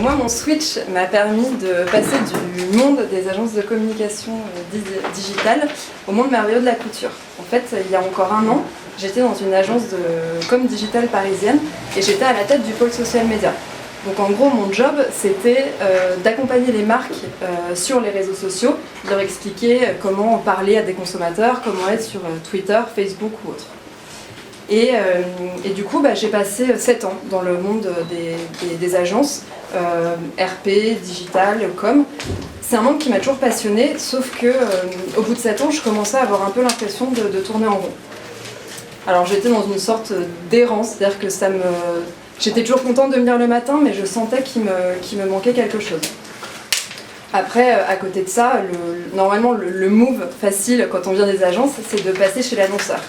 Moi, mon switch m'a permis de passer du monde des agences de communication digitale au monde merveilleux de la couture. En fait, il y a encore un an, j'étais dans une agence de com digitale parisienne et j'étais à la tête du pôle social media. Donc en gros, mon job, c'était d'accompagner les marques sur les réseaux sociaux, de leur expliquer comment parler à des consommateurs, comment être sur Twitter, Facebook ou autre. Et du coup, j'ai passé 7 ans dans le monde des agences, RP, digital, com. C'est un monde qui m'a toujours passionnée, sauf que au bout de 7 ans, je commençais à avoir un peu l'impression de tourner en rond. Alors j'étais dans une sorte d'errance, c'est-à-dire que j'étais toujours contente de venir le matin, mais je sentais qu'il me manquait quelque chose. Après, à côté de ça, normalement, le move facile quand on vient des agences, c'est de passer chez l'annonceur.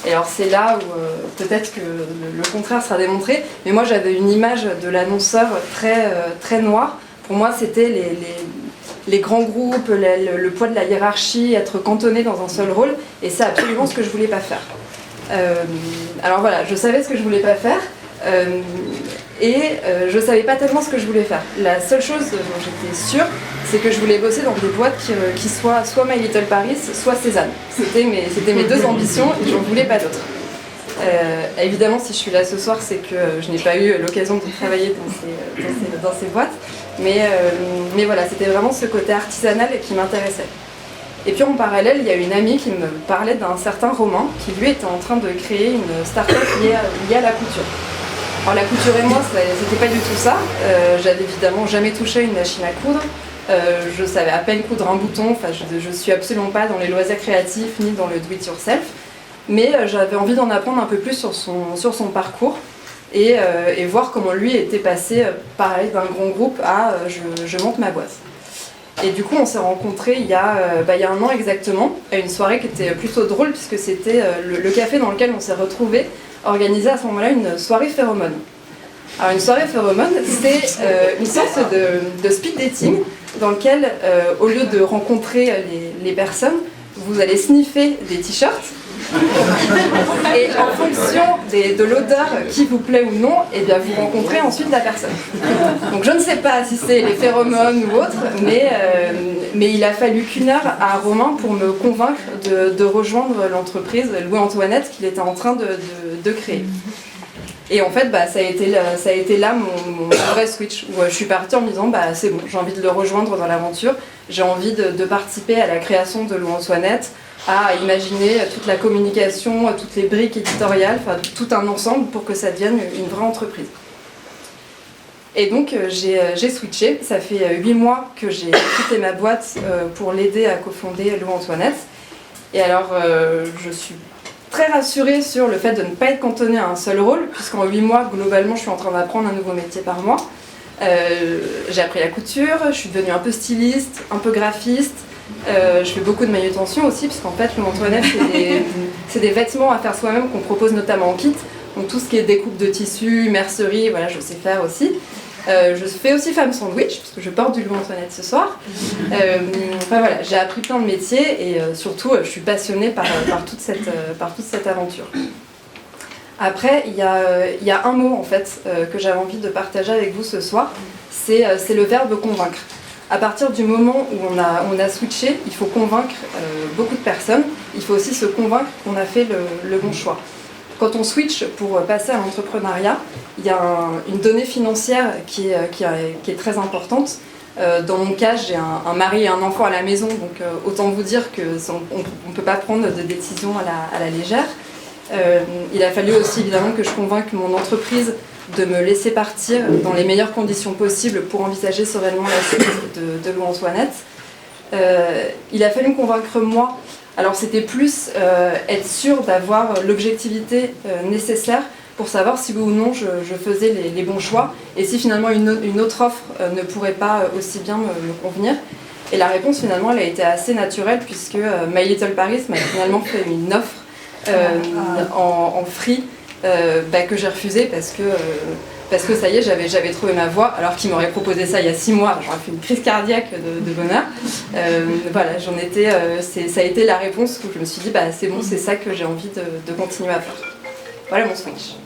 Et alors c'est là où peut-être que le contraire sera démontré, mais moi j'avais une image de l'annonceur très noire. Pour moi, c'était les grands groupes, le poids de la hiérarchie, être cantonné dans un seul rôle, et c'est absolument ce que je voulais pas faire. Alors voilà, je savais ce que je voulais pas faire. Je savais pas tellement ce que je voulais faire. La seule chose dont j'étais sûre, c'est que je voulais bosser dans des boîtes qui soient soit My Little Paris, soit Cézanne. C'était mes deux ambitions et j'en voulais pas d'autres. Évidemment, si je suis là ce soir, c'est que je n'ai pas eu l'occasion de travailler dans ces boîtes. Mais voilà, c'était vraiment ce côté artisanal qui m'intéressait. Et puis en parallèle, il y a une amie qui me parlait d'un certain Romain qui lui était en train de créer une start-up liée à la couture. Alors la couture et moi, c'était pas du tout ça. J'avais évidemment jamais touché à une machine à coudre. Je savais à peine coudre un bouton. Enfin, je suis absolument pas dans les loisirs créatifs ni dans le do-it-yourself. Mais j'avais envie d'en apprendre un peu plus sur son parcours et voir comment lui était passé, pareil, d'un grand groupe à je monte ma boîte. Et du coup, on s'est rencontrés il y a un an exactement, à une soirée qui était plutôt drôle puisque c'était le café dans lequel on s'est retrouvés, organisé à ce moment-là une soirée phéromone. Alors une soirée phéromone, c'est une sorte de speed dating dans lequel, au lieu de rencontrer les personnes, vous allez sniffer des t-shirts et en fonction de l'odeur qui vous plaît ou non, eh bien vous rencontrez ensuite la personne. Donc je ne sais pas si c'est les phéromones ou autre, mais il a fallu qu'une heure à Romain pour me convaincre de rejoindre l'entreprise Louis Antoinette qu'il était en train de créer. Et en fait, ça a été là mon vrai switch, où je suis partie en me disant c'est bon, j'ai envie de le rejoindre dans l'aventure, j'ai envie de participer à la création de Louis Antoinette, à imaginer toute la communication, toutes les briques éditoriales, enfin tout un ensemble pour que ça devienne une vraie entreprise. Et donc j'ai switché, ça fait 8 mois que j'ai quitté ma boîte pour l'aider à cofonder Louis Antoinette. Et alors je suis très rassurée sur le fait de ne pas être cantonnée à un seul rôle, puisqu'en 8 mois, globalement, je suis en train d'apprendre un nouveau métier par mois. J'ai appris la couture, je suis devenue un peu styliste, un peu graphiste. Je fais beaucoup de manutention aussi, puisqu'en fait, Louis Antoinette, c'est des vêtements à faire soi-même qu'on propose notamment en kit. Donc tout ce qui est découpe de tissu, mercerie, voilà, je sais faire aussi. Je fais aussi femme sandwich, parce que je porte du Louis Antoinette ce soir. Enfin voilà, j'ai appris plein de métiers et surtout, je suis passionnée par toute cette aventure. Après, il y a un mot en fait que j'avais envie de partager avec vous ce soir, c'est le verbe convaincre. À partir du moment où on a switché, il faut convaincre beaucoup de personnes. Il faut aussi se convaincre qu'on a fait le bon choix. Quand on switch pour passer à l'entrepreneuriat, il y a une donnée financière qui est très importante. Dans mon cas, j'ai un mari et un enfant à la maison, donc autant vous dire qu'on ne peut pas prendre de décision à la légère. Il a fallu aussi évidemment que je convainque mon entreprise de me laisser partir dans les meilleures conditions possibles pour envisager sereinement la suite de Louis Antoinette. Il a fallu me convaincre moi. Alors c'était plus être sûr d'avoir l'objectivité nécessaire pour savoir si oui ou non je faisais les bons choix et si finalement une autre offre ne pourrait pas aussi bien me convenir. Et la réponse finalement elle a été assez naturelle puisque My Little Paris m'a finalement fait une offre en free que j'ai refusée parce que ça y est, j'avais trouvé ma voie, alors qu'il m'aurait proposé ça il y a 6 mois, j'aurais fait une crise cardiaque de bonheur. Voilà, ça a été la réponse où je me suis dit, c'est bon, c'est ça que j'ai envie de continuer à faire. Voilà mon switch.